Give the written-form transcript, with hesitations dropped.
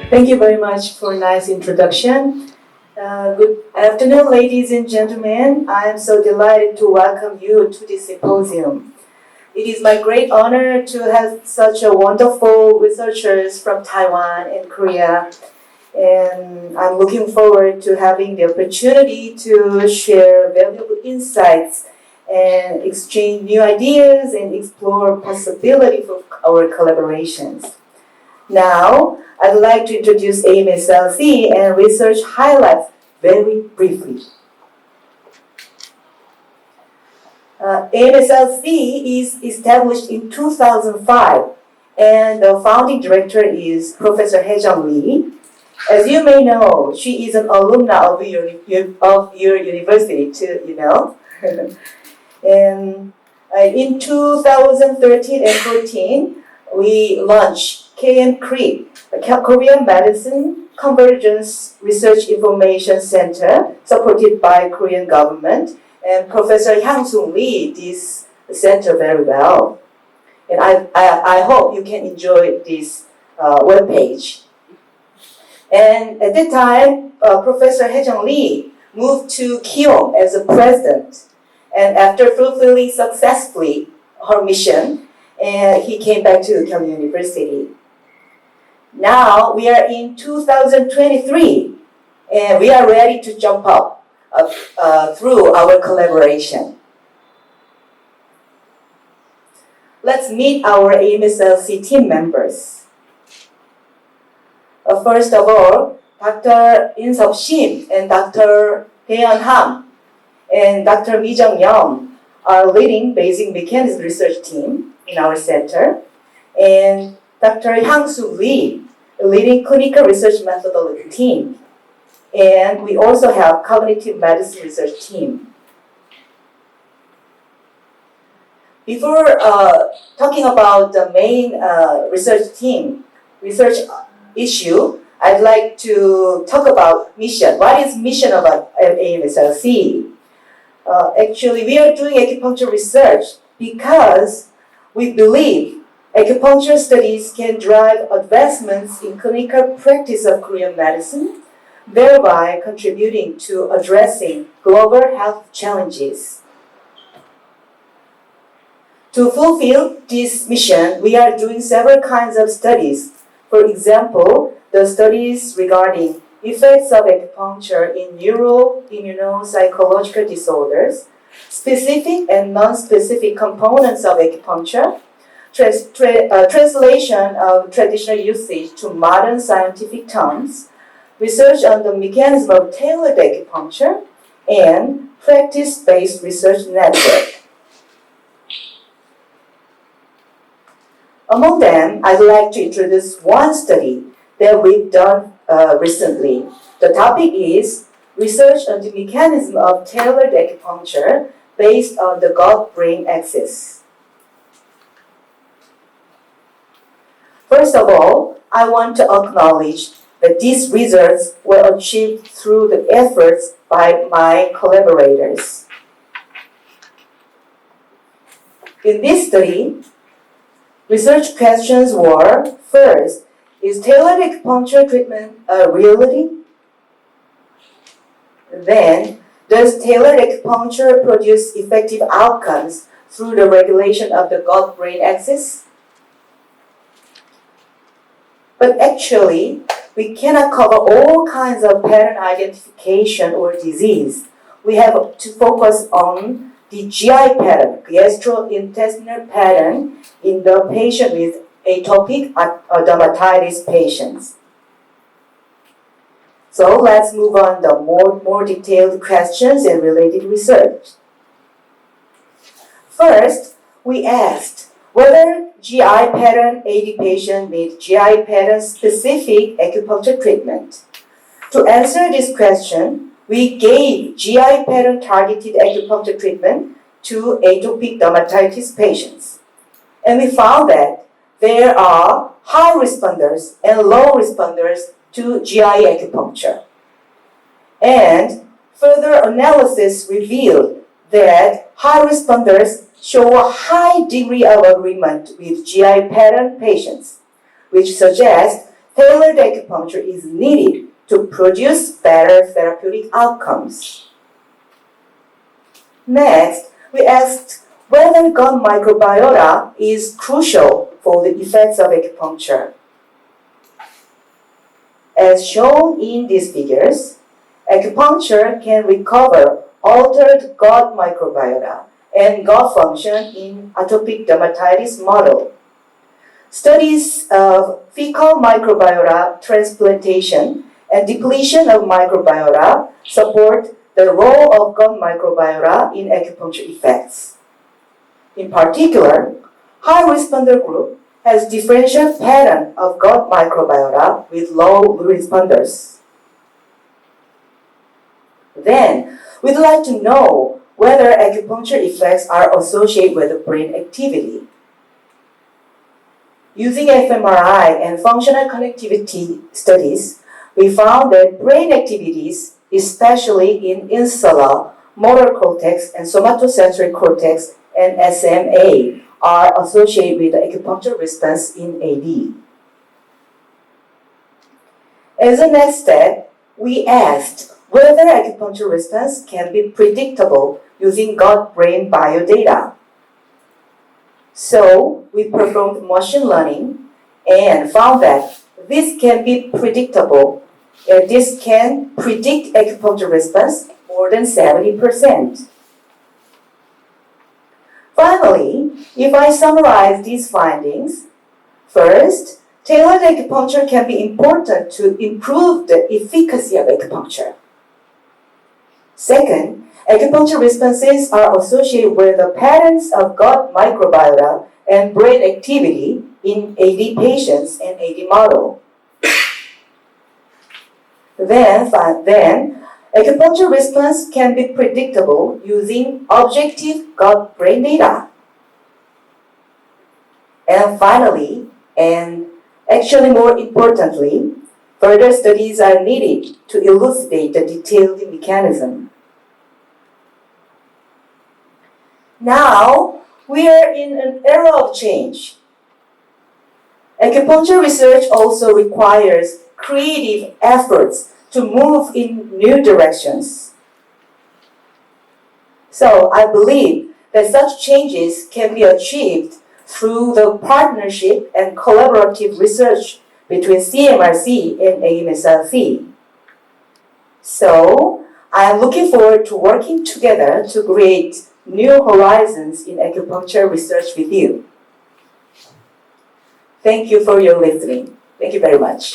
Thank you very much for a nice introduction. Good afternoon, ladies and gentlemen. I am so delighted to welcome you to this symposium. It is my great honor to have such a wonderful researchers from Taiwan and Korea, and I'm looking forward to having the opportunity to share valuable insights and exchange new ideas and explore possibilities for our collaborations. Now, I'd like to introduce AMSRC and research highlights very briefly. AMSRC is established in 2005, and the founding director is Professor Hi-Joon Lee. As you may know, she is an alumna of your university too, you know. And in 2013 and 14, we launched KMCRIC, the Korean Medicine Convergence Research Information Center, supported by Korean government. And Professor Kyung lead this center very well. And I hope you can enjoy this webpage. And at that time, Professor Hi-Joon Lee moved to Kyung as a president. And after fulfilling successfully her mission, he came back to Kyung University. Now we are in 2023, and we are ready to jump up through our collaboration. Let's meet our AMSRC team members. First of all, Dr. In-Sub Shim and Dr. Daeyeon Ham and Dr. Mi Jung Young are leading basic mechanism research team in our center, and Dr. Hyang-Soo Lee, leading clinical research methodology team. And we also have cognitive medicine research team. Before talking about the main research issue, I'd like to talk about mission. What is mission of AMSRC? Actually, we are doing acupuncture research because we believe acupuncture studies can drive advancements in clinical practice of Korean medicine, thereby contributing to addressing global health challenges. To fulfill this mission, we are doing several kinds of studies. For example, the studies regarding effects of acupuncture in neuro-immunopsychological disorders, specific and non-specific components of acupuncture, translation of traditional usage to modern scientific terms, research on the mechanism of tailored acupuncture, and practice-based research network. Among them, I'd like to introduce one study that we've done recently. The topic is research on the mechanism of tailored acupuncture based on the gut-brain axis. First of all, I want to acknowledge that these results were achieved through the efforts by my collaborators. In this study, research questions were, first, is tailored acupuncture treatment a reality? Then, does tailored acupuncture produce effective outcomes through the regulation of the gut-brain axis? But actually, we cannot cover all kinds of pattern identification or disease. We have to focus on the GI pattern, gastrointestinal pattern, in the patient with atopic dermatitis patients. So let's move on to more detailed questions and related research. First, we asked whether GI pattern AD patient need GI pattern specific acupuncture treatment. To answer this question, we gave GI pattern targeted acupuncture treatment to atopic dermatitis patients. And we found that there are high responders and low responders to GI acupuncture. And further analysis revealed that high responders show a high degree of agreement with GI pattern patients, which suggests tailored acupuncture is needed to produce better therapeutic outcomes. Next, we asked whether gut microbiota is crucial for the effects of acupuncture. As shown in these figures, acupuncture can recover altered gut microbiota and gut function in atopic dermatitis model. Studies of fecal microbiota transplantation and depletion of microbiota support the role of gut microbiota in acupuncture effects. In particular, high responder group has differential pattern of gut microbiota with low responders. Then, we'd like to know whether acupuncture effects are associated with brain activity. Using fMRI and functional connectivity studies, we found that brain activities, especially in insula, motor cortex, and somatosensory cortex, and SMA, are associated with the acupuncture response in AD. As a next step, we asked whether acupuncture response can be predictable using gut-brain biodata. So, we performed machine learning and found that this can be predictable. This can predict acupuncture response more than 70%. Finally, if I summarize these findings, first, tailored acupuncture can be important to improve the efficacy of acupuncture. Second, acupuncture responses are associated with the patterns of gut microbiota and brain activity in AD patients and AD model. Then, acupuncture response can be predictable using objective gut-brain data. And finally, and actually more importantly, further studies are needed to elucidate the detailed mechanism. Now, we are in an era of change. Acupuncture research also requires creative efforts to move in new directions. So I believe that such changes can be achieved through the partnership and collaborative research between CMRC and AMSRC. So I am looking forward to working together to create new horizons in acupuncture research with you. Thank you for your listening. Thank you very much.